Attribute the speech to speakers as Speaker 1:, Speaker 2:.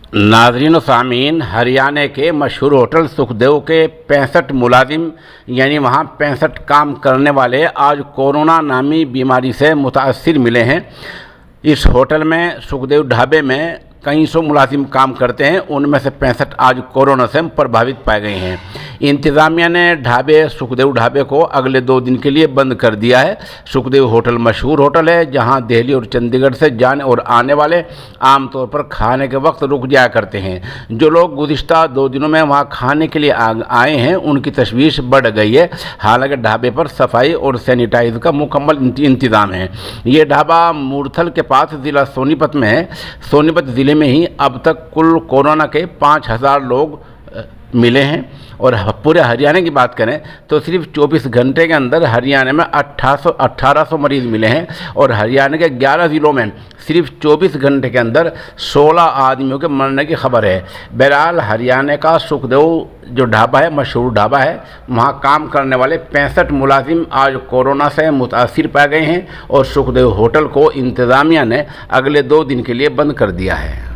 Speaker 1: नाज़रीन व सामीन, हरियाणा के मशहूर होटल सुखदेव के 65 मुलाजिम यानी वहाँ 65 काम करने वाले आज कोरोना नामी बीमारी से मुतासिर मिले हैं। इस होटल में सुखदेव ढाबे में कई सौ मुलाजिम काम करते हैं, उनमें से 65 आज कोरोना से प्रभावित पाए गए हैं। इंतज़ामिया ने सुखदेव ढाबे को अगले 2 दिन के लिए बंद कर दिया है। सुखदेव होटल मशहूर होटल है जहां दिल्ली और चंडीगढ़ से जाने और आने वाले आमतौर पर खाने के वक्त रुक जाया करते हैं। जो लोग गुज़िश्ता 2 दिनों में वहां खाने के लिए आए हैं उनकी तशवीश बढ़ गई है। हालांकि ढाबे पर सफाई और सैनिटाइजर का मुकम्मल इंतज़ाम है। ये ढाबा मूर्थल के पास ज़िला सोनीपत में है। सोनीपत ज़िले में ही अब तक कुल कोरोना के 5000 लोग मिले हैं और पूरे हरियाणा की बात करें तो सिर्फ 24 घंटे के अंदर हरियाणा में 1800 मरीज़ मिले हैं और हरियाणा के 11 ज़िलों में सिर्फ 24 घंटे के अंदर 16 आदमियों के मरने की खबर है। बहरहाल हरियाणा का सुखदेव जो ढाबा है मशहूर ढाबा है, वहाँ काम करने वाले 65 मुलाजिम आज कोरोना से मुतासिर पाए गए हैं और सुखदेव होटल को इंतज़ामिया ने अगले 2 दिन के लिए बंद कर दिया है।